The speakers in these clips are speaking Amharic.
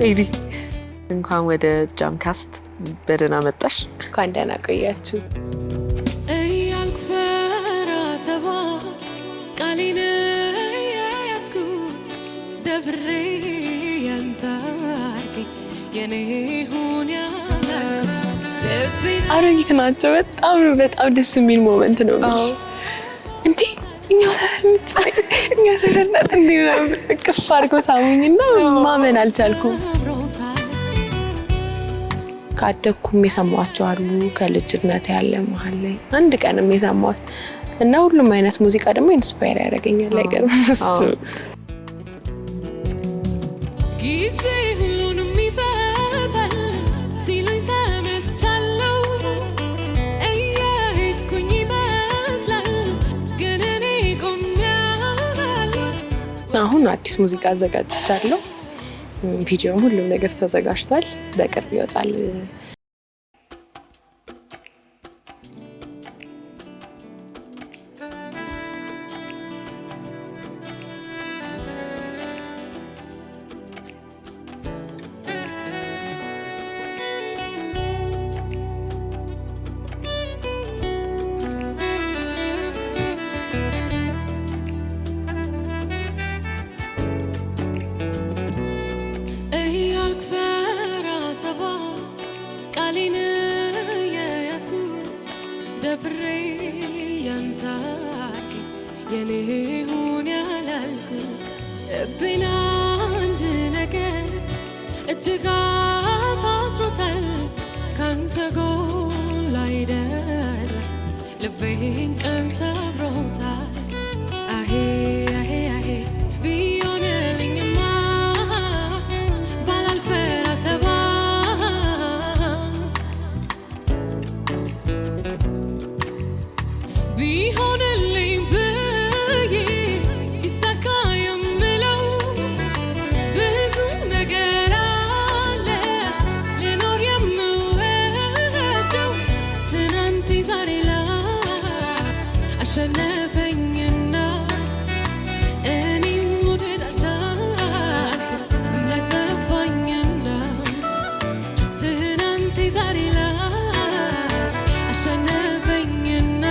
ኤዲ እንኳን ወደ ጃምካስት በደህና መጣሽ። እንኳን ደህና ቆያችሁ። እያልኩ ፈራ ተባ ቃሌን ያስኩት ደፍሬ ያንተ የኔ ሁን ያልኩት አሮጊት ናቸው። በጣም ደስ የሚል ሞመንት ነው። እንዴ እኛ ሰፈርናት እንዴ ቅፍ አድርገው ሳሙኝና ማመን አልቻልኩም። ካደኩም የሰማኋቸው አሉ ከልጅነት ያለ መሀል ላይ አንድ ቀንም የሰማሁት እና ሁሉም አይነት ሙዚቃ ደግሞ ኢንስፓየር ያደርገኛል። አይገርም እሱ ጊዜ ሁሉንም ይፈታል ሲሉኝ ሰምቻለሁ። እየሄድኩኝ ይመስላል ግን እኔ ቆሜያለሁ። አሁን አዲስ ሙዚቃ አዘጋጅቻለሁ። ቪዲዮም ሁሉም ነገር ተዘጋጅቷል። በቅርብ ይወጣል። ደፍሬ ያንተ የኔ ሁን ያላልኩት ልቤን አንድ ነገር እጅግ አሳስሮታል። ካንተ ጎል አይደለም ልቤን ቀን ሰብሮታል። አሄ አሄ አሄ ቢሆንልኝማ ባላልፈራ ተባ ቢሆንልኝ ብዬ ቢሳካ የምለው ብዙ ነገር አለ ልኖር የምወደው ትናንት ዛሬ ላይ አሸነፈኝና እኔም መውደድ አልቻልኩም እምነት ጠፋኝና ትናንት ዛሬ ላይ አሸነፈኝና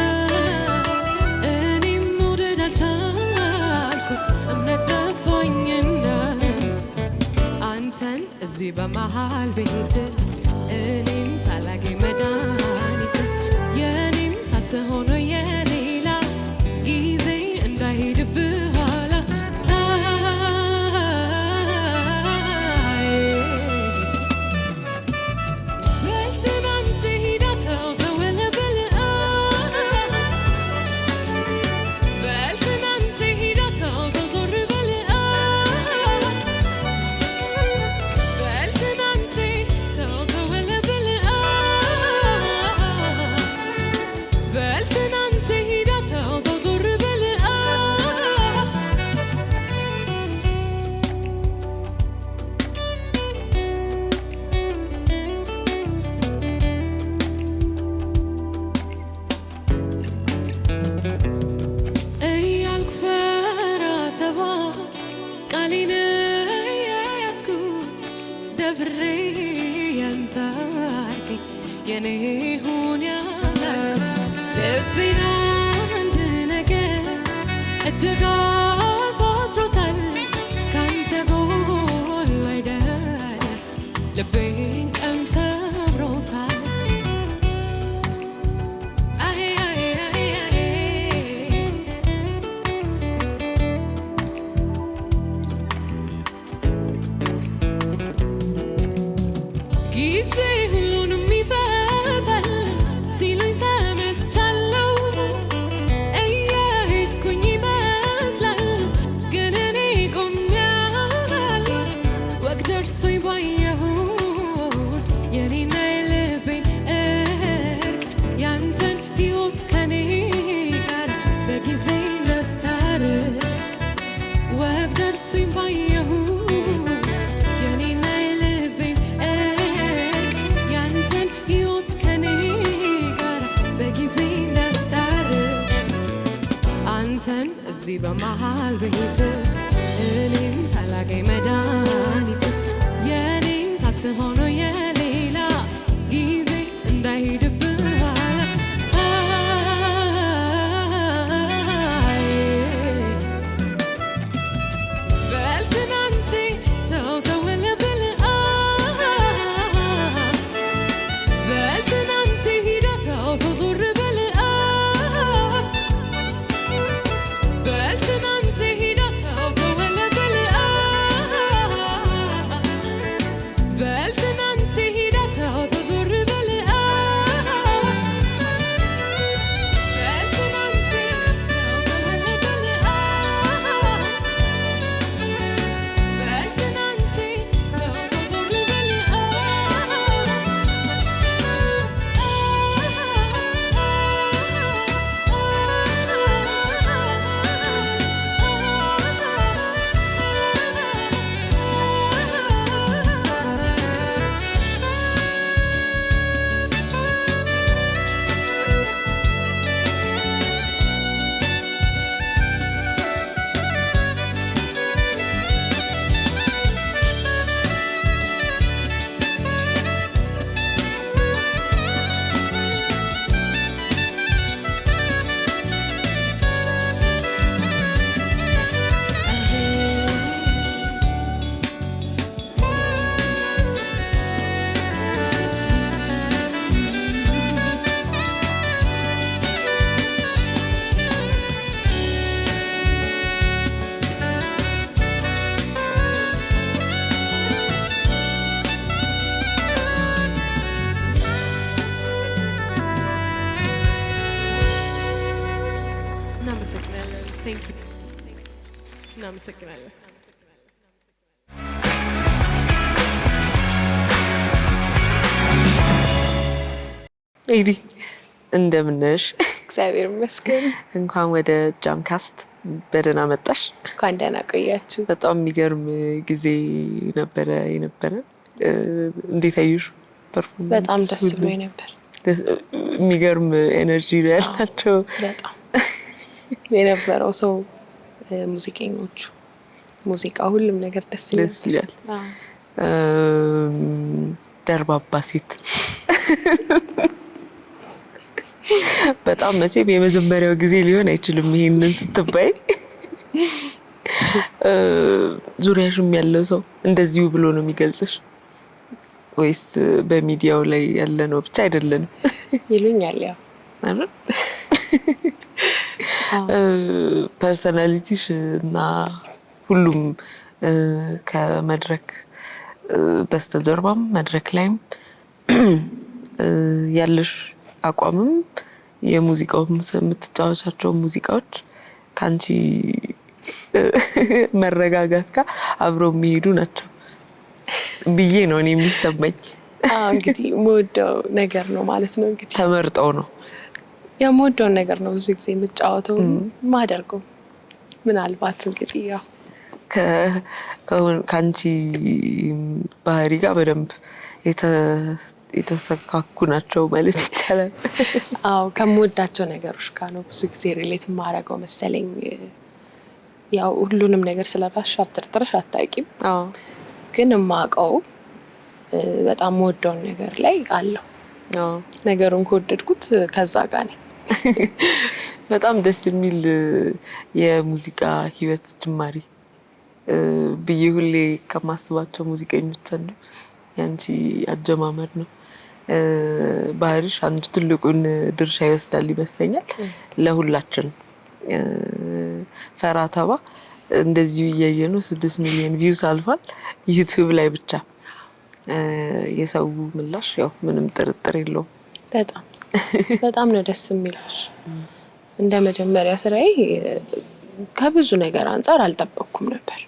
እዚህ በመሃል ቤት እኔም ሳላገኝ መድኃኒት የኔም ሳትሆኖ የሌላ ጊዜ እንዳይሄድብህ ኋላ በትናንት ሂዳተው ተወለበል በትናንት ሂዳተው ተዞር በል ደፍሬ ያንተ የኔ ሁን ያልኩት ልቤን አንድ ነገር እጅግ አሳስሮታል። ካንተ ጎል አይደለም ልቤን ቀን ሰብሮታል። ጊዜ ሁሉንም ይፈታል ሲሉኝ ሰምቻለሁ። እየሄድኩኝ ይመስላል ግን እኔ ቆሜያለሁ። ወግ ደርሶኝ ባየሁት የኔና የልቤን እርቅ ያንተን ሕይወት ከኔ ጋር በጊዜ ላስታርቅ ወግ ደርሶኝ ባየሁት እዚህ በመሃል ቤት እኔም ሳላገኝ መድኃኒት እናመሰግናለን። ኤዲ እንደምን ነሽ? እግዚአብሔር ይመስገን። እንኳን ወደ ጃምካስት በደህና መጣሽ። እንኳን ደህና ቆያችሁ። በጣም የሚገርም ጊዜ ነበረ የነበረ። እንዴት አየሽ? ፐርፎርማንስ በጣም ደስ ብሎኝ ነበር። የሚገርም ኤነርጂ ነው ያላቸው። በጣም የነበረው ሰው፣ ሙዚቀኞቹ፣ ሙዚቃ፣ ሁሉም ነገር ደስ ይላል። ደርባባ ሴት በጣም መቼም የመጀመሪያው ጊዜ ሊሆን አይችልም ይሄንን ስትባይ። ዙሪያሽም ያለው ሰው እንደዚሁ ብሎ ነው የሚገልጽሽ ወይስ በሚዲያው ላይ ያለ ነው ብቻ አይደለም ይሉኛል? ያው አይደል? ፐርሰናሊቲሽ እና ሁሉም ከመድረክ በስተጀርባም መድረክ ላይም ያለሽ አቋምም የሙዚቃውም የምትጫወቻቸው ሙዚቃዎች ካንቺ መረጋጋት ጋር አብረው የሚሄዱ ናቸው ብዬ ነው እኔ የሚሰማኝ። እንግዲህ የምወደው ነገር ነው ማለት ነው። እንግዲህ ተመርጠው ነው የምወደውን ነገር ነው ብዙ ጊዜ የምጫወተው ማደርገው። ምናልባት እንግዲህ ያው ከአንቺ ባህሪ ጋር በደንብ የተሰካኩ ናቸው ማለት ይቻላል። ከምወዳቸው ነገሮች ጋር ነው ብዙ ጊዜ ሪሌት የማደርገው መሰለኝ። ያው ሁሉንም ነገር ስለራስሽ አብጠርጥረሽ አታውቂም። ግን የማውቀው በጣም የምወደውን ነገር ላይ አለው። ነገሩን ከወደድኩት ከዛ ጋር ነኝ። በጣም ደስ የሚል የሙዚቃ ህይወት ጅማሬ ብዬ ሁሌ ከማስባቸው ሙዚቀኞች አንዱ ያንቺ አጀማመር ነው። ባህሪሽ አንዱ ትልቁን ድርሻ ይወስዳል ይመስለኛል ለሁላችን። ፈራተባ እንደዚሁ እያየነው 6 ሚሊዮን ቪውስ አልፏል ዩቲዩብ ላይ ብቻ። የሰው ምላሽ ያው ምንም ጥርጥር የለውም። በጣም ነው ደስ የሚለው። እንደ መጀመሪያ ስራዬ ከብዙ ነገር አንፃር አልጠበቅኩም ነበር።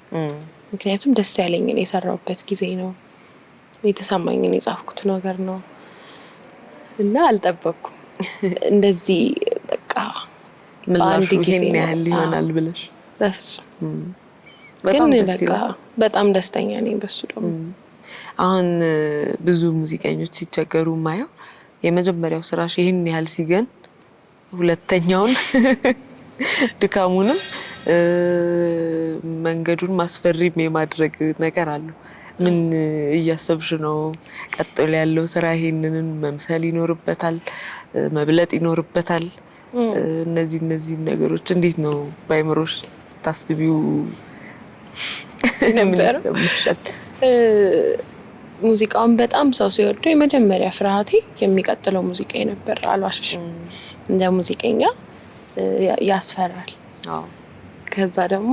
ምክንያቱም ደስ ያለኝን የሰራሁበት ጊዜ ነው፣ የተሰማኝን የጻፍኩት ነገር ነው እና አልጠበቅኩም እንደዚህ በቃ በአንድ ጊዜ ያህል ይሆናል ብለሽ። በፍጹም ግን በቃ በጣም ደስተኛ ነኝ በሱ። ደግሞ አሁን ብዙ ሙዚቀኞች ሲቸገሩ ማየው የመጀመሪያው ስራሽ ይሄን ያህል ሲገን ሁለተኛውን ድካሙንም መንገዱን ማስፈሪም የማድረግ ነገር አለው። ምን እያሰብሽ ነው? ቀጥሎ ያለው ስራ ይሄንን መምሰል ይኖርበታል፣ መብለጥ ይኖርበታል። እነዚህ ነገሮች እንዴት ነው ባይምሮሽ ስታስቢው ነበር? ሙዚቃውን በጣም ሰው ሲወደው የመጀመሪያ ፍርሃቴ የሚቀጥለው ሙዚቃ ነበር። አልዋሽሽም፣ እንደ ሙዚቀኛ ያስፈራል። ከዛ ደግሞ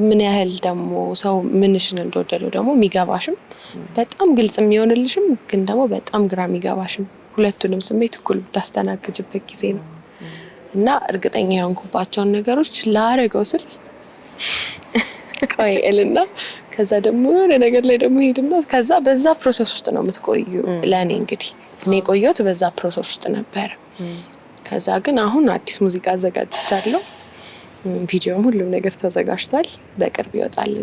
ምን ያህል ደግሞ ሰው ምንሽን እንደወደደው ደግሞ የሚገባሽም በጣም ግልጽ የሚሆንልሽም ግን ደግሞ በጣም ግራ የሚገባሽም ሁለቱንም ስሜት እኩል ብታስተናግጅበት ጊዜ ነው እና እርግጠኛ የሆንኩባቸውን ነገሮች ላረገው ስል ቆይ እልና ከዛ ደግሞ የሆነ ነገር ላይ ደግሞ ሄድና ከዛ በዛ ፕሮሰስ ውስጥ ነው የምትቆዩ። ለእኔ እንግዲህ እኔ ቆየሁት በዛ ፕሮሰስ ውስጥ ነበር። ከዛ ግን አሁን አዲስ ሙዚቃ አዘጋጅቻለሁ። ቪዲዮም ሁሉም ነገር ተዘጋጅቷል፣ በቅርብ ይወጣል።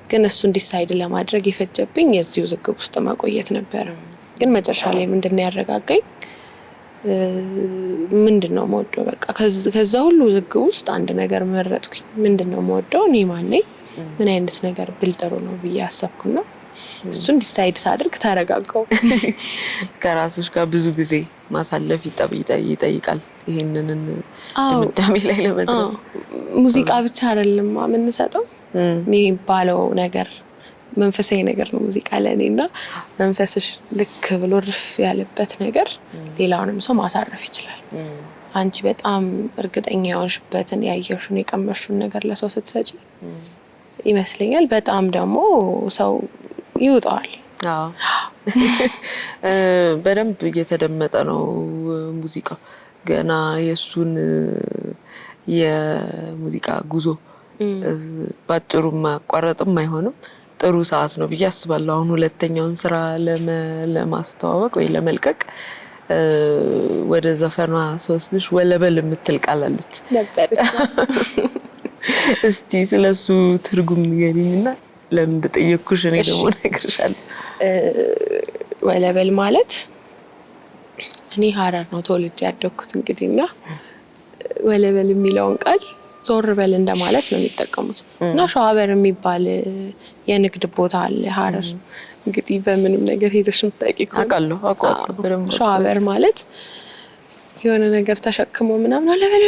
ግን እሱ ዲሳይድ ለማድረግ የፈጀብኝ የዚሁ ዝግብ ውስጥ መቆየት ነበር። ግን መጨረሻ ላይ ምንድነው ያረጋጋኝ? ምንድነው የምወደው? በቃ ከዛ ሁሉ ዝግብ ውስጥ አንድ ነገር መረጥኩኝ። ምንድነው የምወደው? እኔ ማን ነኝ? ምን አይነት ነገር ብል ጥሩ ነው ብዬ አሰብኩና እሱን ዲሳይድ ሳደርግ ተረጋጋው። ከራስሽ ጋር ብዙ ጊዜ ማሳለፍ ይጠይቃል ይሄንን ድምዳሜ ላይ ለመድረስ። ሙዚቃ ብቻ አይደለም የምንሰጠው የሚባለው ነገር መንፈሳዊ ነገር ነው ሙዚቃ ለእኔና መንፈስሽ ልክ ብሎ ርፍ ያለበት ነገር ሌላውንም ሰው ማሳረፍ ይችላል። አንቺ በጣም እርግጠኛ የሆንሽበትን ያየሽውን የቀመሽውን ነገር ለሰው ስትሰጪ ይመስለኛል በጣም ደግሞ ሰው ይውጣዋል። በደንብ እየተደመጠ ነው ሙዚቃው። ገና የሱን የሙዚቃ ጉዞ ባጭሩ ማቋረጥም አይሆንም። ጥሩ ሰዓት ነው ብዬ አስባለሁ። አሁን ሁለተኛውን ስራ ለማስተዋወቅ ወይ ለመልቀቅ ወደ ዘፈኗ ስወስድሽ ወለበል የምትል ቃል አለች ነበረች። እስቲ ስለሱ ትርጉም ንገሪኝና ለምን እንደጠየቅኩሽ እኔ ደግሞ እነግርሻለሁ። ወለበል ማለት እኔ ሀረር ነው ተወልጄ ያደግኩት እንግዲህና ወለበል የሚለውን ቃል ዞር በል እንደማለት ነው የሚጠቀሙት እና ሸዋበር የሚባል የንግድ ቦታ አለ ሀረር። እንግዲህ በምንም ነገር ሄደሽ የምታውቂ አውቃለሁ። ሸዋበር ማለት የሆነ ነገር ተሸክሞ ምናምን ለበል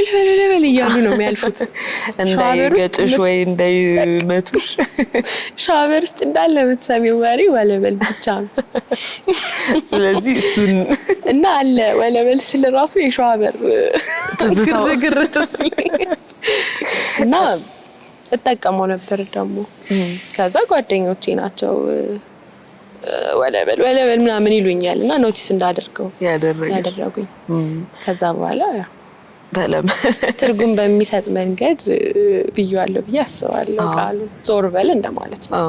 እያሉ ነው የሚያልፉት። እንዳይገጭሽ ወይ እንዳይመቱሽ ሸዋበር ውስጥ እንዳለ የምትሰሚው ወሬ ወለበል ብቻ ነው። ስለዚህ እሱን እና አለ ወለበል ስለ ራሱ የሸዋበር ግርግር እና እጠቀመው ነበር ደግሞ። ከዛ ጓደኞቼ ናቸው ወለበል ምናምን ይሉኛል እና ኖቲስ እንዳደርገው ያደረጉኝ። ከዛ በኋላ ትርጉም በሚሰጥ መንገድ ብዬዋለሁ ብዬ አስባለሁ። ቃሉ ዞር በል እንደማለት ነው።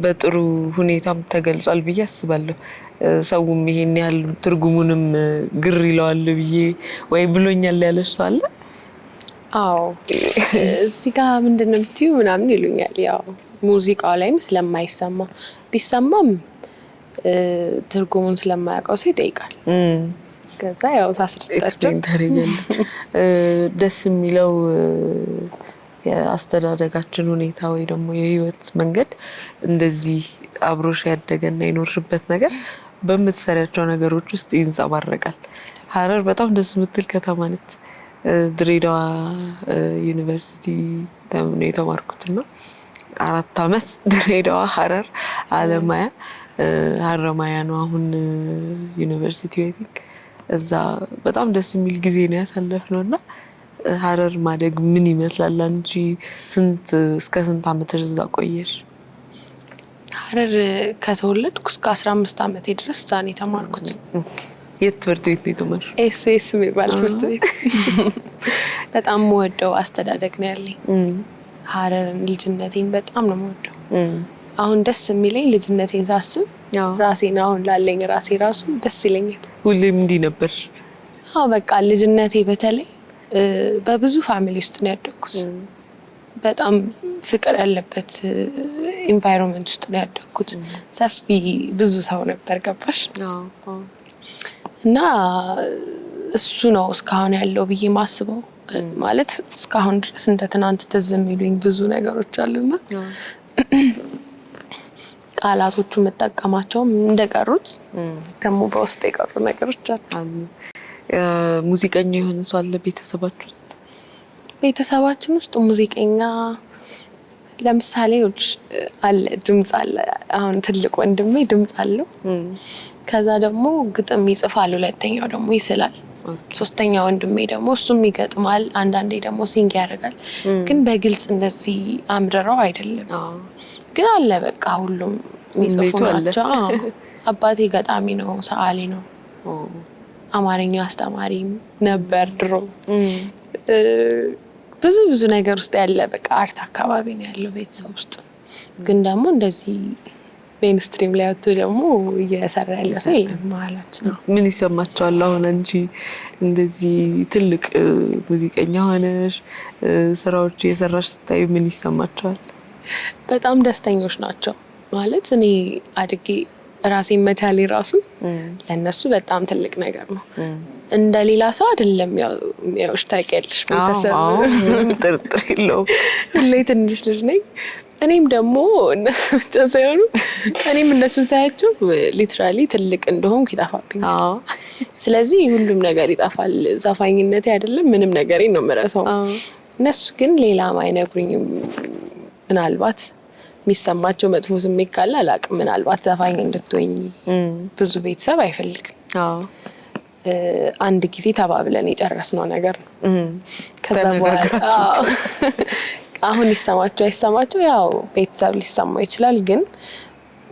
በጥሩ ሁኔታም ተገልጿል ብዬ አስባለሁ። ሰውም ይሄን ያህል ትርጉሙንም ግር ይለዋል ብዬ ወይ ብሎኛል ያለሽ ሰው አለ? አዎ እዚህ ጋር ምንድን ነው የምትይው ምናምን ይሉኛል። ያው ሙዚቃው ላይም ስለማይሰማ ቢሰማም ትርጉሙን ስለማያውቀው ሰው ይጠይቃል። ከዛ ያው ሳስረዳቸው ደስ የሚለው የአስተዳደጋችን ሁኔታ ወይ ደግሞ የህይወት መንገድ እንደዚህ አብሮሽ ያደገና የኖርሽበት ነገር በምትሰሪያቸው ነገሮች ውስጥ ይንጸባረቃል። ሀረር በጣም ደስ የምትል ከተማ ነች። ድሬዳዋ ዩኒቨርሲቲ ነው የተማርኩትና 4 አመት ድሬዳዋ፣ ሀረር፣ አለማያ ሀረማያ ነው አሁን ዩኒቨርሲቲ ወይ እዛ በጣም ደስ የሚል ጊዜ ነው ያሳለፍነውና ሀረር ማደግ ምን ይመስላል? አንቺ እስከ ስንት አመት እዛ ቆየሽ? ሀረር ከተወለድኩ እስከ 15 አመቴ ድረስ እዛ ነው የተማርኩት። የት ትምህርት ቤት ነው የተማርሽ? ኤስኤስ የሚባል ትምህርት ቤት። በጣም የምወደው አስተዳደግ ነው ያለኝ። ሀረርን ልጅነቴን በጣም ነው የምወደው። አሁን ደስ የሚለኝ ልጅነቴን ሳስብ ራሴን አሁን ላለኝ ራሴ ራሱ ደስ ይለኛል። ሁሌም እንዲህ ነበር? አዎ በቃ ልጅነቴ በተለይ በብዙ ፋሚሊ ውስጥ ነው ያደግኩት። በጣም ፍቅር ያለበት ኢንቫይሮንመንት ውስጥ ነው ያደግኩት። ሰፊ ብዙ ሰው ነበር ገባሽ? እና እሱ ነው እስካሁን ያለው ብዬ ማስበው። ማለት እስካሁን ድረስ እንደ ትናንት ትዝ የሚሉኝ ብዙ ነገሮች አሉና ቃላቶቹ መጠቀማቸውም እንደቀሩት ደግሞ በውስጥ የቀሩ ነገሮች አሉ። ሙዚቀኛ የሆነ ሰው አለ ቤተሰባችሁ ውስጥ? ቤተሰባችን ውስጥ ሙዚቀኛ ለምሳሌ አለ፣ ድምጽ አለ። አሁን ትልቅ ወንድሜ ድምጽ አለው። ከዛ ደግሞ ግጥም ይጽፋል፣ ሁለተኛው ደግሞ ይስላል። ሶስተኛ ወንድሜ ደግሞ እሱም ይገጥማል፣ አንዳንዴ ደግሞ ሲንግ ያደርጋል። ግን በግልጽ እንደዚህ አምርረው አይደለም። ግን አለ በቃ ሁሉም የሚጽፉ ናቸው። አባቴ ገጣሚ ነው፣ ሰዓሊ ነው፣ አማርኛ አስተማሪም ነበር ድሮ። ብዙ ነገር ውስጥ ያለ በቃ አርት አካባቢ ነው ያለው ቤተሰብ ውስጥ። ግን ደግሞ እንደዚህ ሜንስትሪም ላይ ወጥቶ ደግሞ እየሰራ ያለ ሰው የለም መሀላችን። ምን ይሰማቸዋል አሁን አንቺ እንደዚህ ትልቅ ሙዚቀኛ ሆነሽ ስራዎች እየሰራሽ ስታይ ምን ይሰማቸዋል? በጣም ደስተኞች ናቸው። ማለት እኔ አድጌ ራሴን መቻሌ ራሱ ለነሱ በጣም ትልቅ ነገር ነው። እንደሌላ ሰው አይደለም። ያው ታውቂያለሽ ቤተሰብ ጥርጥር የለውም። ሁሌ ትንሽ ልጅ ነኝ። እኔም ደግሞ እነሱ ብቻ ሳይሆኑ እኔም እነሱን ሳያቸው ሊትራሊ ትልቅ እንደሆንኩ ይጠፋብኛል። ስለዚህ ሁሉም ነገር ይጠፋል። ዘፋኝነቴ አይደለም ምንም ነገሬን ነው የምረሳው። እነሱ ግን ሌላም አይነግሩኝም። ምናልባት የሚሰማቸው መጥፎ ስሜት ካለ አላውቅም። ምናልባት ዘፋኝ እንድትሆኝ ብዙ ቤተሰብ አይፈልግም። አንድ ጊዜ ተባብለን የጨረስነው ነገር ነው። ከዛ በኋላ አሁን ይሰማቸው አይሰማቸው ያው ቤተሰብ ሊሰማው ይችላል። ግን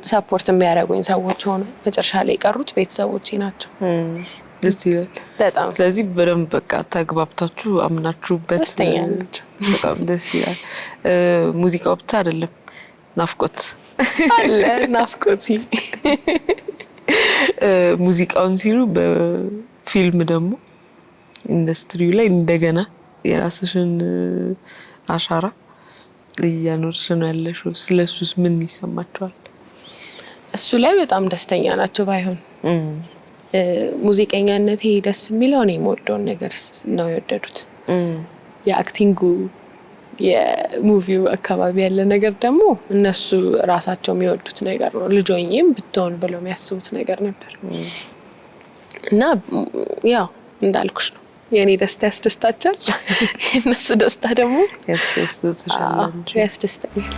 ሰፖርት የሚያደርጉኝ ሰዎች ሆነ መጨረሻ ላይ የቀሩት ቤተሰቦቼ ናቸው። ደስ ይላል በጣም። ስለዚህ በደንብ በቃ ተግባብታችሁ አምናችሁበት ደስተኛ ናቸው። በጣም ደስ ይላል። ሙዚቃው ብቻ አይደለም ናፍቆት አለ ናፍቆት። ሙዚቃውን ሲሉ በፊልም ደግሞ ኢንዱስትሪው ላይ እንደገና የራስሽን አሻራ እያኖርሽ ነው ያለሽው። ስለሱስ ምን ይሰማቸዋል? እሱ ላይ በጣም ደስተኛ ናቸው። ባይሆን ሙዚቀኛነቴ ደስ የሚለው እኔ የምወደውን ነገር ነው የወደዱት። የአክቲንጉ የሙቪው አካባቢ ያለ ነገር ደግሞ እነሱ ራሳቸው የሚወዱት ነገር ነው። ልጆኝም ብትሆን ብለው የሚያስቡት ነገር ነበር እና ያው እንዳልኩሽ ነው የኔ ደስታ ያስደስታቸዋል፣ የእነሱ ደስታ ደግሞ ያስደስተኛል።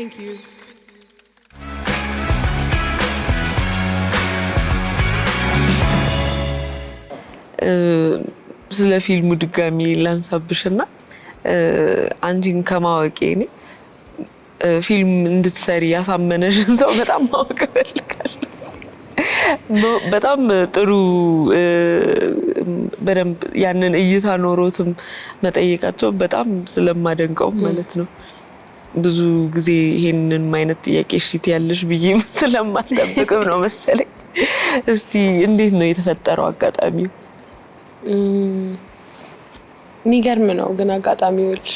Thank you. ስለ ፊልሙ ድጋሚ ላንሳብሽና አንቺን ከማወቄ እኔ ፊልም እንድትሰሪ ያሳመነሽን ሰው በጣም ማወቅ እፈልጋለሁ። በጣም ጥሩ በደንብ ያንን እይታ ኖሮትም መጠየቃቸው በጣም ስለማደንቀው ማለት ነው። ብዙ ጊዜ ይሄንን አይነት ጥያቄ እሺት ያለሽ ብዬ ስለማልጠብቅም ነው መሰለኝ። እስቲ እንዴት ነው የተፈጠረው አጋጣሚው? የሚገርም ነው ግን አጋጣሚዎች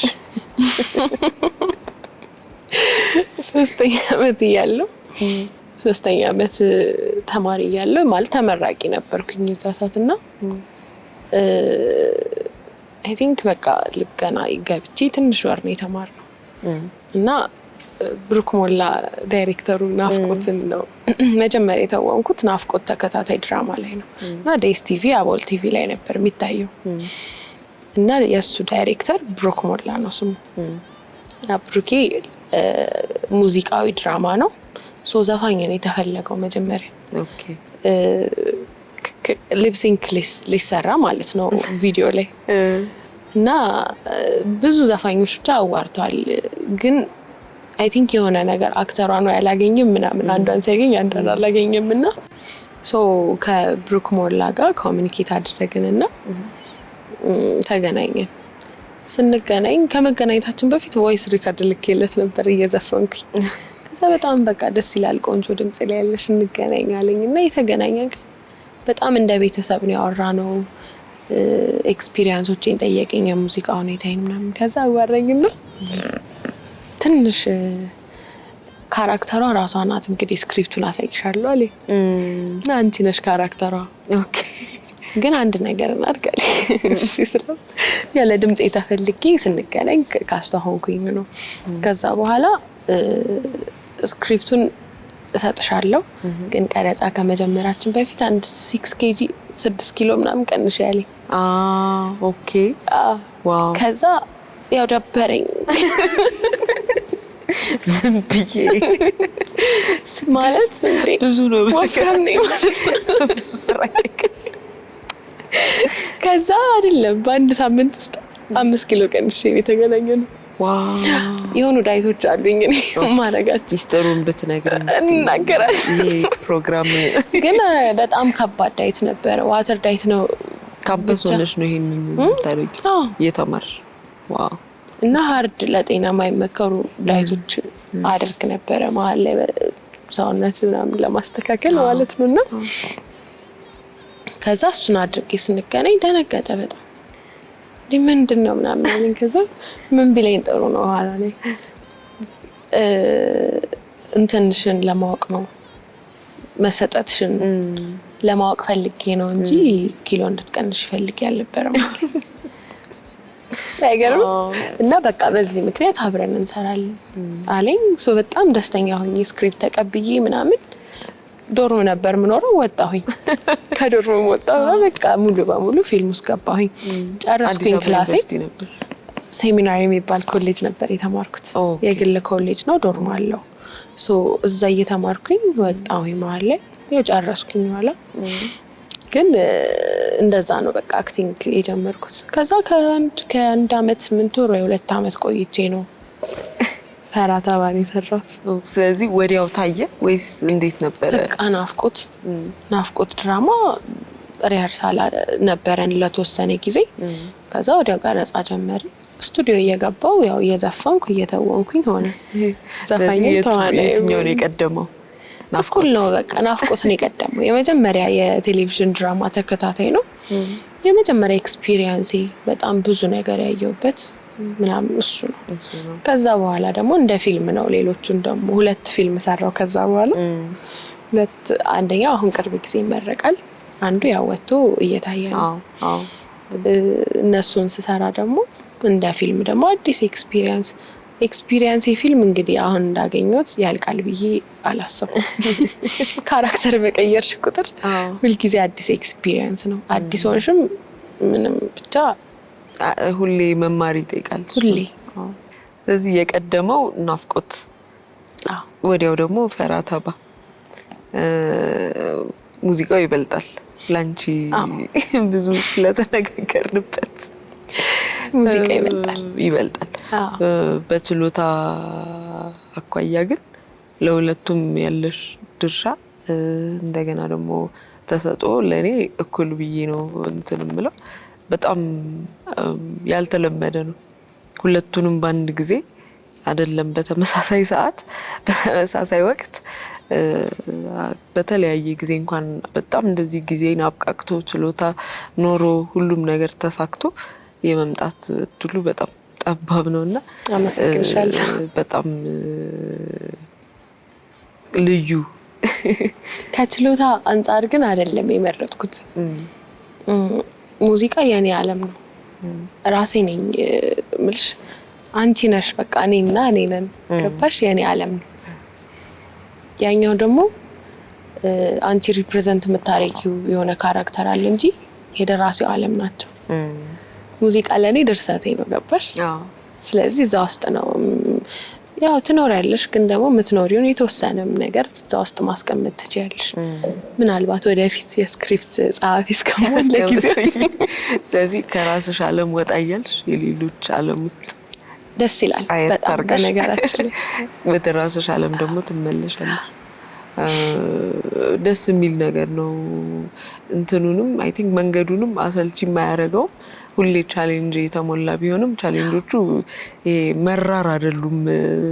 3ኛ ዓመት እያለሁ 3ኛ ዓመት ተማሪ እያለሁ ማለት ተመራቂ ነበርኩኝ እዛ ሰዓትና አይ ቲንክ በቃ ልገና ገብቼ ትንሽ ወር ነው የተማርነው እና ብሩክ ሞላ ዳይሬክተሩ ናፍቆትን ነው መጀመሪያ የተዋንኩት። ናፍቆት ተከታታይ ድራማ ላይ ነው እና ዴስ ቲቪ አቦል ቲቪ ላይ ነበር የሚታየው እና የሱ ዳይሬክተር ብሩክ ሞላ ነው ስሙ። ብሩኬ ሙዚቃዊ ድራማ ነው ሶ ዘፋኝ ነው የተፈለገው መጀመሪያ። ኦኬ ሊፕሲንክ ሊሰራ ማለት ነው ቪዲዮ ላይ እና ብዙ ዘፋኞች ብቻ አዋርተዋል ግን አይ ቲንክ የሆነ ነገር አክተሯ ነው ያላገኘም ምናምን አንዷን ሲያገኝ አንዷን አላገኘም እና ሶ ከብሩክ ሞላ ጋር ኮሚኒኬት አደረግንና ተገናኘን። ስንገናኝ ከመገናኘታችን በፊት ቮይስ ሪከርድ ልኬለት ነበር እየዘፈንኩኝ። ከዛ በጣም በቃ ደስ ይላል ቆንጆ ድምጽ ላይ ያለሽ እንገናኛለኝና የተገናኘን ግን በጣም እንደ ቤተሰብ ነው ያወራነው። ኤክስፒሪየንሶችን ጠየቀኝ የሙዚቃ ሁኔታዬን ምናምን። ከዛ አወራኝና ትንሽ ካራክተሯ ራሷ ናት እንግዲህ ስክሪፕቱን አሳይሻለሁ አለኝ እና አንቺ ነሽ ካራክተሯ። ኦኬ ግን አንድ ነገር እናድርጋለን እሺ ስለው ያለ ድምጽ የተፈልጌ ስንገናኝ ካስተሆንኩኝ ነው። ከዛ በኋላ ስክሪፕቱን እሰጥሻለሁ ግን ቀረጻ ከመጀመራችን በፊት አንድ 6 ኪሎ ምናምን ቀንሽ ያለኝ። ኦኬ ዋው። ከዛ ያው ደበረኝ ዝም ብዬ ማለት እንዴ ብዙ ነው ወፍራም ነኝ ማለት ነው ብዙ ስራ ይከል። ከዛ አይደለም በአንድ ሳምንት ውስጥ 5 ኪሎ ቀንሼ የተገናኘነው። ዋው የሆኑ ዳይቶች አሉኝ እኔ ማረጋት ሚስጥሩን ብትነግረኝ እናገራለሁ። ይሄ ፕሮግራም ግን በጣም ከባድ ዳይት ነበር። ዋተር ዳይት ነው። ካምፐስ ሆነሽ ነው ይሄንን ታደርጊው የተማርሽ? ዋው። እና ሃርድ ለጤና የማይመከሩ ዳይቶች አድርግ ነበር መሀል ላይ ሰውነት ምናምን ለማስተካከል ማለት ነውና ከዛ እሱን አድርጌ ስንገናኝ ደነገጠ በጣም። ምንድነው ምናምን አለኝ። ከዛ ምን ቢለኝ ጥሩ ነው ኋላ ላይ እንትንሽን ለማወቅ ነው መሰጠትሽን ለማወቅ ፈልጌ ነው እንጂ ኪሎ እንድትቀንሽ ፈልጌ አልነበረም አይገርም። እና በቃ በዚህ ምክንያት አብረን እንሰራለን አለኝ። ሶ በጣም ደስተኛ ሆኜ ስክሪፕት ተቀብዬ ምናምን ዶርም ነበር ምኖረው ወጣሁኝ። ከዶርም ወጣሁ በቃ ሙሉ በሙሉ ፊልም ውስጥ ገባሁኝ። ጨረስኩኝ ክላሴ። ሴሚናሪ የሚባል ኮሌጅ ነበር የተማርኩት። የግል ኮሌጅ ነው ዶርም አለው። ሶ እዛ እየተማርኩኝ ወጣሁኝ ማለት ላይ ያው ጨረስኩኝ ማለት ግን እንደዛ ነው በቃ አክቲንግ የጀመርኩት። ከዛ ከአንድ አመት ምን ወር ወይ 2 አመት ቆይቼ ነው ፈራ ተባን የሰራሁት። ስለዚህ ወዲያው ታየ ወይስ እንዴት ነበር? በቃ ናፍቆት ድራማ ሪሀርሳል ነበረን ለተወሰነ ጊዜ። ከዛ ወዲያው ቀረጻ ጀመርን። ስቱዲዮ እየገባው ያው እየዘፈንኩ እየተወንኩኝ ሆነ። ዘፋኝ ተዋናይ የትኛው ነው የቀደመው? እኩል ነው በቃ ናፍቆት ነው የቀደመው። የመጀመሪያ የቴሌቪዥን ድራማ ተከታታይ ነው። የመጀመሪያ ኤክስፒሪየንስ በጣም ብዙ ነገር ያየሁበት ምናምን እሱ ነው። ከዛ በኋላ ደግሞ እንደ ፊልም ነው። ሌሎቹን ደግሞ 2 ፊልም ሰራው። ከዛ በኋላ 2 አንደኛው አሁን ቅርብ ጊዜ ይመረቃል። አንዱ ያው ወጥቶ እየታየ ነው። እነሱን ስሰራ ደግሞ እንደ ፊልም ደግሞ አዲስ ኤክስፒሪየንስ የፊልም እንግዲህ አሁን እንዳገኘሁት ያልቃል ብዬ አላሰብኩም። ካራክተር በቀየርሽ ቁጥር ሁልጊዜ አዲስ ኤክስፒሪየንስ ነው። አዲስ ሆንሽም ምንም ብቻ ሁሌ መማር ይጠይቃል። ሁሌ ስለዚህ የቀደመው ናፍቆት ወዲያው ደግሞ ፈራተባ ሙዚቃው ይበልጣል። ላንቺ ብዙ ስለተነጋገርንበት ሙዚቃ ይበልጣል። በችሎታ አኳያ ግን ለሁለቱም ያለሽ ድርሻ እንደገና ደግሞ ተሰጥኦ ለኔ እኩል ብዬ ነው እንትን የምለው። በጣም ያልተለመደ ነው። ሁለቱንም በአንድ ጊዜ አይደለም በተመሳሳይ ሰዓት በተመሳሳይ ወቅት በተለያየ ጊዜ እንኳን በጣም እንደዚህ ጊዜን አብቃቅቶ ችሎታ ኖሮ ሁሉም ነገር ተሳክቶ የመምጣት እድሉ በጣም ጠባብ ነውና አመሰግንሻለሁ። በጣም ልዩ ከችሎታ አንጻር ግን አይደለም የመረጥኩት። ሙዚቃ የኔ ዓለም ነው። ራሴ ነኝ ምልሽ አንቺ ነሽ በቃ እኔና እኔ ነን። ገባሽ? የኔ ዓለም ነው። ያኛው ደግሞ አንቺ ሪፕሬዘንት የምታረጊው የሆነ ካራክተር አለ እንጂ የደራሲው ዓለም ናቸው። ሙዚቃ ለኔ ድርሰቴ ነው። ገባሽ? ስለዚህ እዛ ውስጥ ነው ያው ትኖሪያለሽ፣ ግን ደግሞ የምትኖሪውን የተወሰነም ነገር እዛ ውስጥ ማስቀመጥ ትችያለሽ። ምናልባት ወደፊት የስክሪፕት ጸሐፊ እስከመሆን ለጊዜው። ስለዚህ ከራስሽ ዓለም ወጣ እያልሽ የሌሎች ዓለም ውስጥ ደስ ይላል በጣም በነገራችን። ወደ ራስሽ ዓለም ደግሞ ትመለሻለሽ። ደስ የሚል ነገር ነው። እንትኑንም አይ ቲንክ መንገዱንም አሰልቺ የማያደርገው ሁሌ ቻሌንጅ የተሞላ ቢሆንም ቻሌንጆቹ መራር አይደሉም።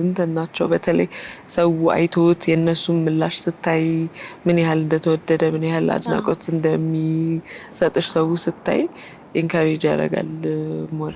እንትን ናቸው። በተለይ ሰው አይቶት የነሱን ምላሽ ስታይ ምን ያህል እንደተወደደ ምን ያህል አድናቆት እንደሚሰጥሽ ሰው ስታይ ኢንካሬጅ ያደርጋል ሞር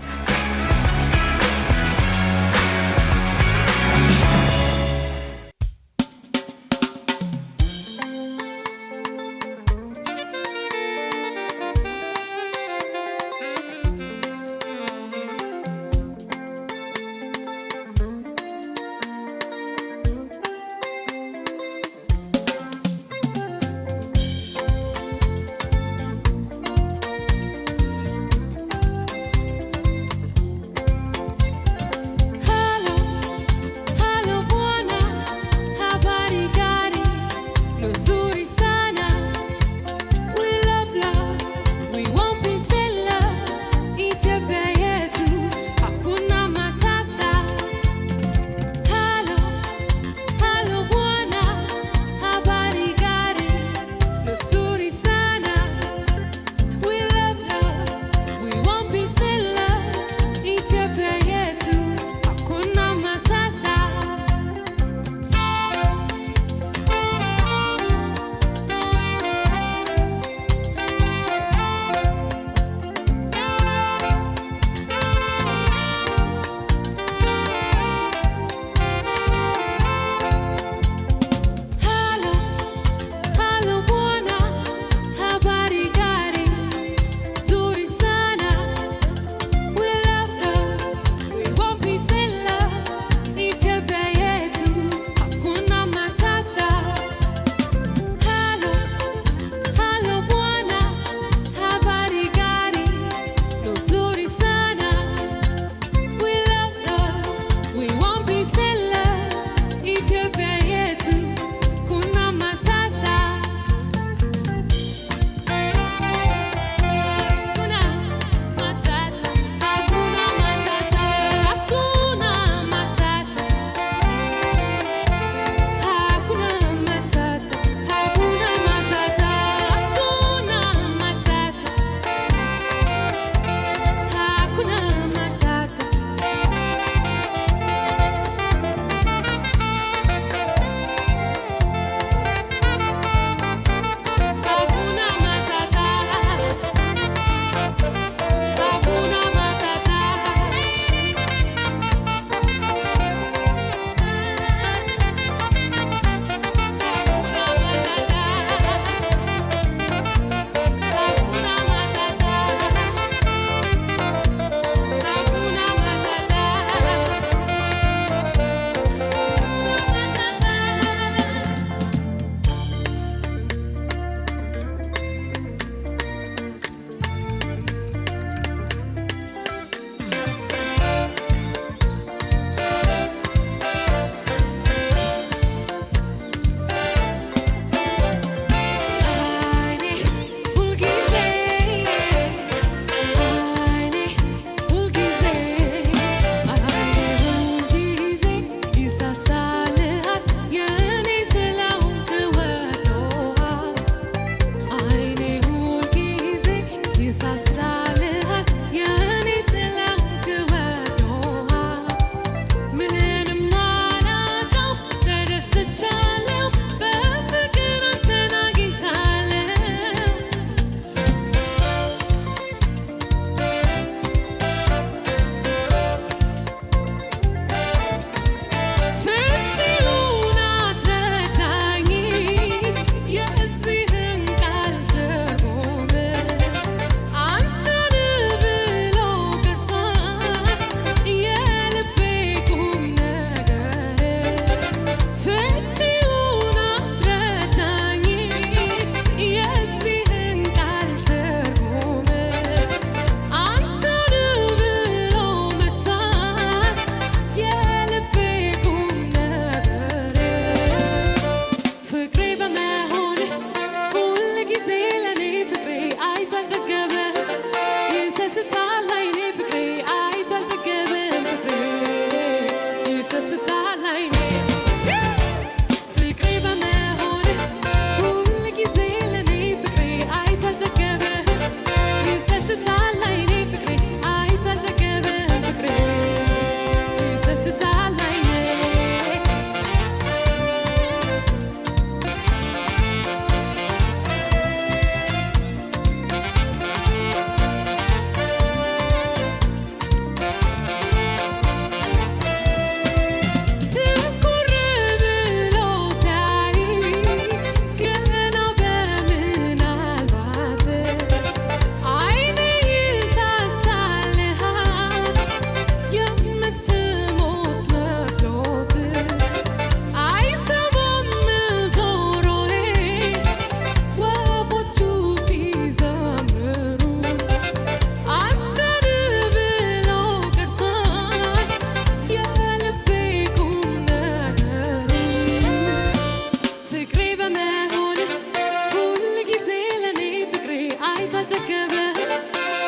አይታጠገበ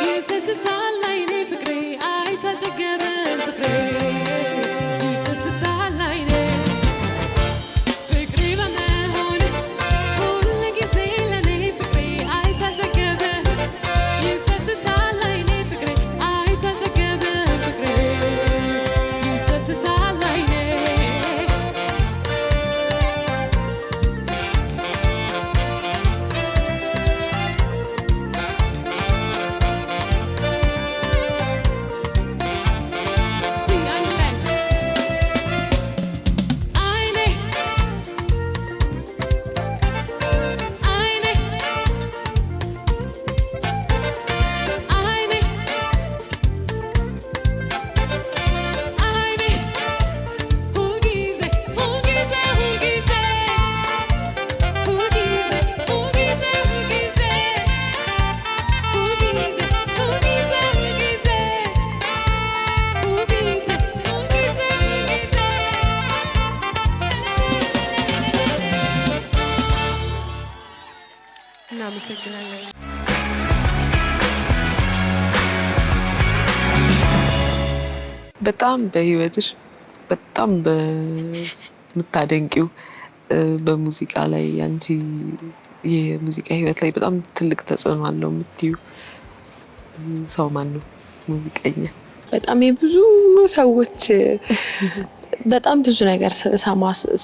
ይሰስታል አይኔ ፍቅሬ አይታጠገበ ፍቅሬ ይሰስታል አይኔ ፍቅሬ በመሆን ሁል ጊዜ ለኔ ፍቅሬ አይታጠገበ ይሰስታል አይኔ ፍቅሬ አይታጠገበ ፍቅሬ ይሰስታል አይኔ እናመሰግናለን። በጣም በህይወትሽ በጣም በምታደንቂው በሙዚቃ ላይ ያንቺ የሙዚቃ ህይወት ላይ በጣም ትልቅ ተጽዕኖ አለው የምትዩ ሰው ማን ነው? ሙዚቀኛ በጣም የብዙ ሰዎች በጣም ብዙ ነገር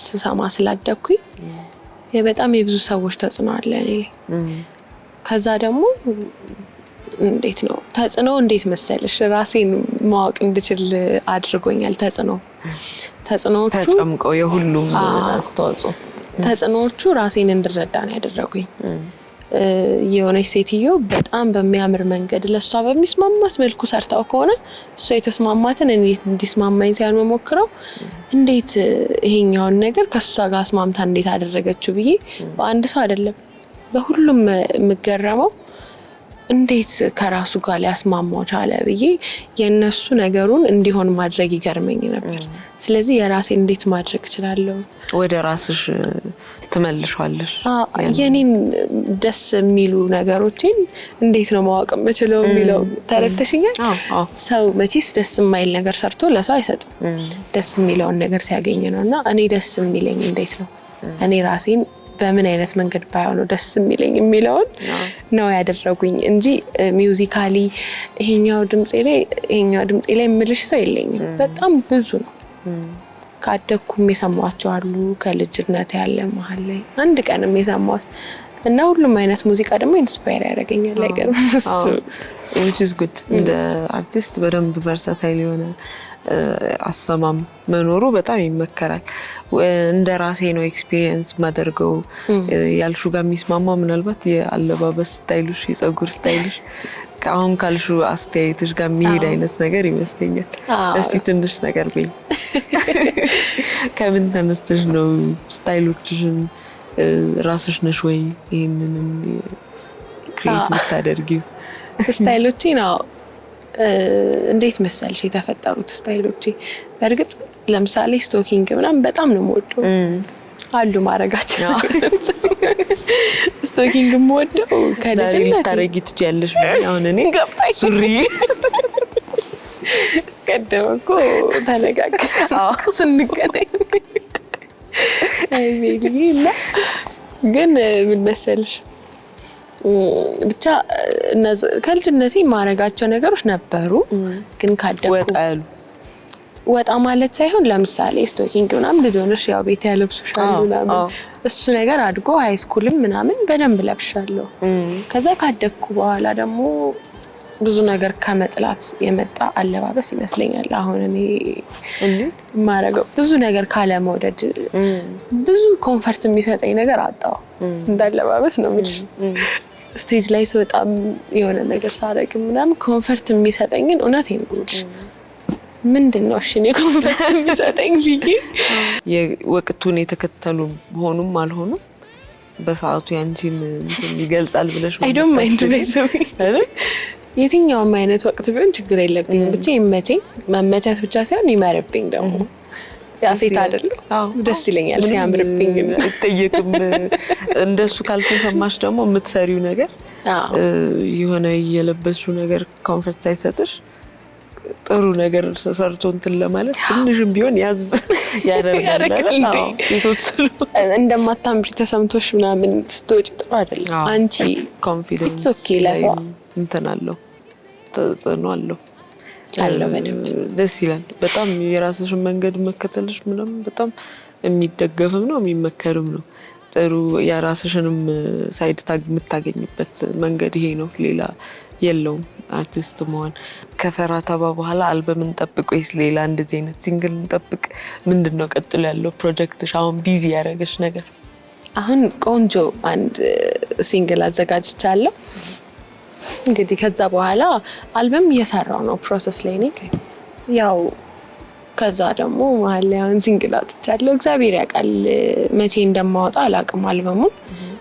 ስሰማ ስላደኩኝ በጣም የብዙ ሰዎች ተጽዕኖ አለ እኔ ላይ። ከዛ ደግሞ እንዴት ነው ተጽዕኖ እንዴት መሰለሽ ራሴን ማወቅ እንድችል አድርጎኛል። ተጽዕኖዎቹ ተጨምቀው የሁሉም አስተዋጽኦ ተጽዕኖዎቹ ራሴን እንድረዳ ነው ያደረጉኝ። የሆነች ሴትዮ በጣም በሚያምር መንገድ ለሷ በሚስማማት መልኩ ሰርታው ከሆነ እሷ የተስማማትን እንዴት እንዲስማማኝ ሳይሆን መሞክረው እንዴት ይሄኛውን ነገር ከሷ ጋር አስማምታ እንዴት አደረገችው ብዬ በአንድ ሰው አይደለም በሁሉም የምገረመው እንዴት ከራሱ ጋር ሊያስማማው ቻለ ብዬ የነሱ ነገሩን እንዲሆን ማድረግ ይገርመኝ ነበር። ስለዚህ የራሴን እንዴት ማድረግ እችላለሁ? ወደ ራስሽ ትመልሻለሽ። የኔን ደስ የሚሉ ነገሮችን እንዴት ነው ማወቅ የምችለው የሚለው ተረድተሽኛል? ሰው መቼስ ደስ የማይል ነገር ሰርቶ ለሰው አይሰጥም። ደስ የሚለውን ነገር ሲያገኝ ነውና እኔ ደስ የሚለኝ እንዴት ነው እኔ ራሴን በምን አይነት መንገድ ባይሆን ደስ የሚለኝ የሚለውን ነው ያደረጉኝ እንጂ ሚውዚካሊ ይሄኛው ድምጼ ላይ የምልሽ ሰው የለኝም። በጣም ብዙ ነው ካደኩም የሰማቸው አሉ ከልጅነት ያለ መሀል ላይ አንድ ቀንም የሰማሁት እና ሁሉም አይነት ሙዚቃ ደግሞ ኢንስፓየር ያደርገኛል። አይገርም? እሱ which is good እንደ አርቲስት በደንብ ቨርሳታይል የሆነ አሰማም መኖሩ በጣም ይመከራል። እንደ ራሴ ነው ኤክስፒሪየንስ ማደርገው ያልሹ ጋር የሚስማማ ምናልባት የአለባበስ ስታይልሽ የጸጉር ስታይልሽ አሁን ካልሹ አስተያየትሽ ጋር የሚሄድ አይነት ነገር ይመስለኛል። እስቲ ትንሽ ነገር በይ። ከምን ተነስተሽ ነው ስታይሎችሽን ራስሽ ነሽ ወይ ይሄንንም ክሬት የምታደርጊው? ስታይሎቼ ነው እንዴት መሰልሽ የተፈጠሩት ስታይሎቼ። በእርግጥ ለምሳሌ ስቶኪንግ ምናምን በጣም ነው የምወደው አሉ ማረጋቸው ስቶኪንግ የምወደው ከልጅነት ታረጊ ትችያለሽ። አሁን እኔ ሱሪ ቀደም እኮ ተነጋግረን ስንገናኝ አይ ቤቢ እና ግን ምን መሰልሽ ብቻ ከልጅነቴ ማረጋቸው ነገሮች ነበሩ። ግን ካደኩ ወጣ ማለት ሳይሆን ለምሳሌ ስቶኪንግ ምናምን ልጅ ሆነሽ ያው ቤት ያለብሱሻል ምናምን እሱ ነገር አድጎ ሃይ ስኩልም ምናምን በደንብ ለብሻለሁ። ከዛ ካደኩ በኋላ ደግሞ ብዙ ነገር ከመጥላት የመጣ አለባበስ ይመስለኛል። አሁን እኔ ማረገው ብዙ ነገር ካለ መውደድ ብዙ ኮምፈርት የሚሰጠኝ ነገር አጣው እንዳለባበስ ነው የምልሽ። ስቴጅ ላይ ስወጣም የሆነ ነገር ሳረግ ምናምን ኮምፈርት የሚሰጠኝን እውነቴን ነው የምልሽ። ምንድነው እሺ እኔ ኮምፈርት የሚሰጠኝ ብዬ የወቅቱን የተከተሉ ሆኑም አልሆኑም በሰዓቱ ያንቺን ይገልጻል ብለሽ አይ ዶንት ማይንድ አይደል? የትኛውም አይነት ወቅት ቢሆን ችግር የለብኝም። ብቻ ይመቸኝ። መመቸት ብቻ ሳይሆን ይመርብኝ ደግሞ ያ ሴት አይደል? ደስ ይለኛል ሲያምርብኝ። ይጠየቅም እንደሱ ካልተሰማሽ ደግሞ የምትሰሪው ነገር የሆነ የለበስሽው ነገር ኮንፈርት ሳይሰጥሽ ጥሩ ነገር ተሰርቶ እንትን ለማለት ትንሽም ቢሆን ያዝ ያደርጋል። ሴቶች እንደማታምሪ ተሰምቶሽ ምናምን ስትወጪ ጥሩ አይደለም። አንቺ ኮንፊደንስ ኦኬ ለሰው እንትን አለው ተጽዕኖ አለው። በደንብ ደስ ይላል በጣም የራስሽን መንገድ መከተልሽ ምንም በጣም የሚደገፍም ነው የሚመከርም ነው። ጥሩ የራስሽንም ሳይድ የምታገኝበት መንገድ ይሄ ነው፣ ሌላ የለውም። አርቲስት መሆን ከፈራተባ በኋላ አልበም እንጠብቅ ወይስ ሌላ እንደዚህ አይነት ሲንግል እንጠብቅ? ምንድነው ቀጥሎ ያለው ፕሮጀክትሽ? አሁን ቢዚ ያደረገሽ ነገር? አሁን ቆንጆ አንድ ሲንግል አዘጋጅቻለሁ። እንግዲህ ከዛ በኋላ አልበም እየሰራው ነው፣ ፕሮሰስ ላይ ነኝ። ያው ከዛ ደግሞ መሀል ላይ አሁን ሲንግል አውጥቻለሁ። እግዚአብሔር ያውቃል መቼ እንደማወጣ አላውቅም። አልበሙን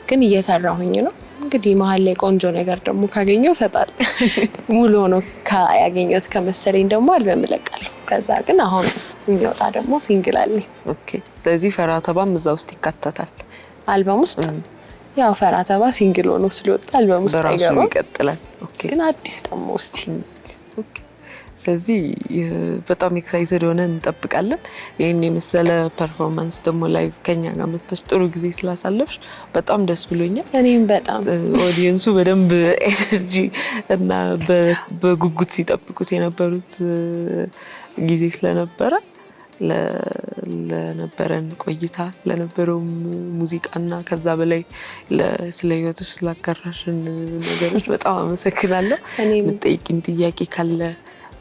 ግን እየሰራሁኝ ነው። እንግዲህ መሀል ላይ ቆንጆ ነገር ደግሞ ካገኘው እሰጣለሁ። ሙሉ ሆኖ ያገኘሁት ከመሰለኝ ደግሞ አልበም እለቃለሁ። ከዛ ግን አሁን የሚወጣ ደግሞ ሲንግል አለኝ። ኦኬ። ስለዚህ ፈራተባም እዛ ውስጥ ይካተታል አልበም ውስጥ። ያው ፈራተባ ሲንግል ሆኖ ስለወጣ አልበም ውስጥ አይገባም፣ ይቀጥላል። ኦኬ። ግን አዲስ ደግሞ ውስጥ ኦኬ። ስለዚህ በጣም ኤክሳይትድ ሆነን እንጠብቃለን። ይሄን የመሰለ ፐርፎርማንስ ደግሞ ላይቭ ከኛ ጋር መጥተሽ ጥሩ ጊዜ ስላሳለፍሽ በጣም ደስ ብሎኛል። እኔም በጣም ኦዲየንሱ በደንብ ኤነርጂ እና በጉጉት ሲጠብቁት የነበሩት ጊዜ ስለነበረ ለነበረን ቆይታ ለነበረውም ሙዚቃና ከዛ በላይ ስለ ህይወትሽ ስላጋራሽን ነገሮች በጣም አመሰግናለሁ። የምትጠይቂኝ ጥያቄ ካለ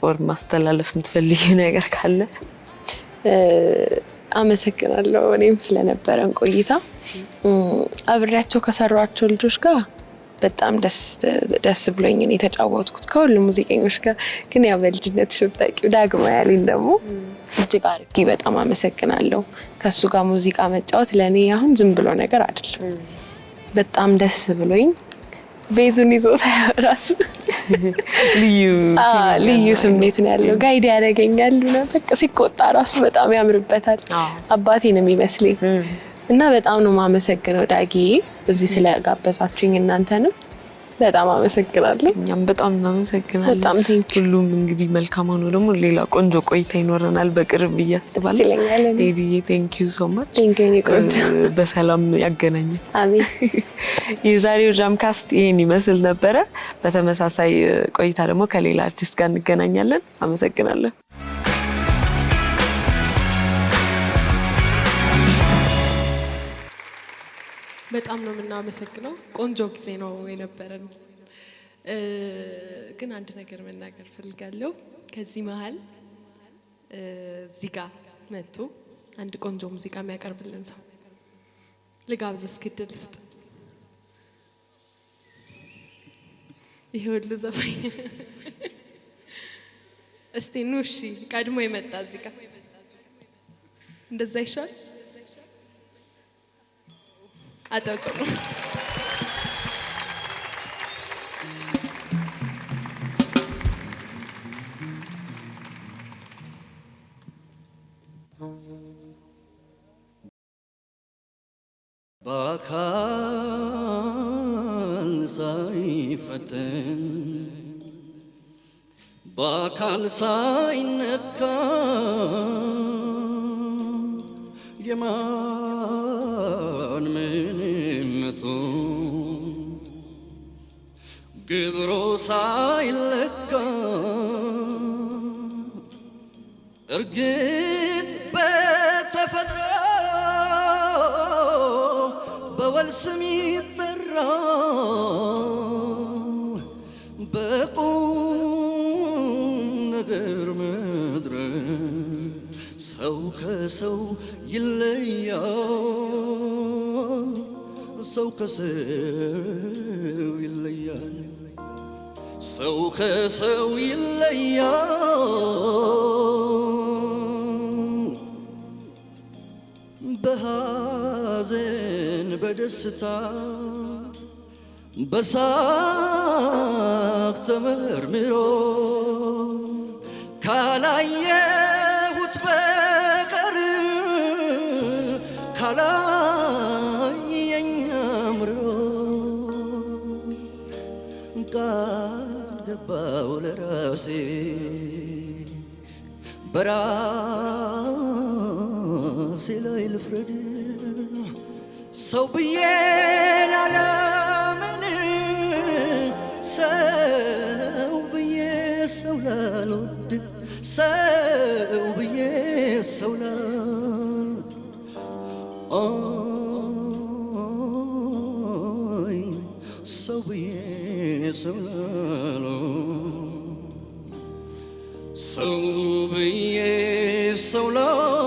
ወር ማስተላለፍ የምትፈልጊ ነገር ካለ? አመሰግናለሁ። እኔም ስለነበረን ቆይታ አብሬያቸው ከሰሯቸው ልጆች ጋር በጣም ደስ ብሎኝ ነው የተጫወትኩት ከሁሉም ሙዚቀኞች ጋር። ግን ያው በልጅነትሽ ብታውቂው ዳግማ ያለኝ ደግሞ እጅግ አድርጌ በጣም አመሰግናለሁ። ከሱ ጋር ሙዚቃ መጫወት ለኔ አሁን ዝም ብሎ ነገር አይደለም። በጣም ደስ ብሎኝ ቤዙን ይዞታ ራሱ ልዩ ስሜት ነው ያለው። ጋይድ ያደርገኛል እና በቃ ሲቆጣ ራሱ በጣም ያምርበታል። አባቴ ነው የሚመስለኝ እና በጣም ነው የማመሰግነው ዳጊ እዚህ ስለጋበዛችሁኝ። እናንተንም በጣም አመሰግናለሁ። እኛም በጣም እናመሰግናለን። በጣም ሁሉም እንግዲህ መልካም ሆኖ ደግሞ ሌላ ቆንጆ ቆይታ ይኖረናል በቅርብ እያስባለሁ። ሌዲዬ ቴንክ ዩ ሶ ማች። በሰላም ያገናኘን። አሜን። የዛሬው ጃምካስት ይሄን ይመስል ነበረ። በተመሳሳይ ቆይታ ደግሞ ከሌላ አርቲስት ጋር እንገናኛለን። አመሰግናለሁ። በጣም ነው የምናመሰግነው። ቆንጆ ጊዜ ነው የነበረን። ግን አንድ ነገር መናገር ፈልጋለሁ። ከዚህ መሀል እዚህ ጋር መጥቶ አንድ ቆንጆ ሙዚቃ የሚያቀርብልን ሰው ልጋብዝ እስኪ እድል ስጥ። ይሄ ሁሉ ዘፋኝ እስቲ ኑ እሺ፣ ቀድሞ የመጣ እዚህ ጋር እንደዛ ይሻል። አጫውጭው በአካል ሳይፈተን በአካል ሳይነካ የማን ምንነቱ ግብሩ ሳይለካ እርግጥ በተፈጥሮ በወል ስም ይጠራ በቁም ነገር ምድር ሰው ከሰው ይለያል፣ ሰው ከሰው ይለያል፣ ሰው ከሰው ይለያል። በሐዘን በደስታ በሳቅ ተመርምሮ ካላየሁት በቀር ካላየኝ አምሮ ካልገባው ለራሴ በራሴ ላይ ልፍረድ ሰው ብዬ ላላምን ሰው ብዬ ሰው ላልወድ ሰው ብዬ ሰው ላልወድ አይ ሰው ብዬ ሰው ላልወድ ሰው ብዬ ሰው ላልወድ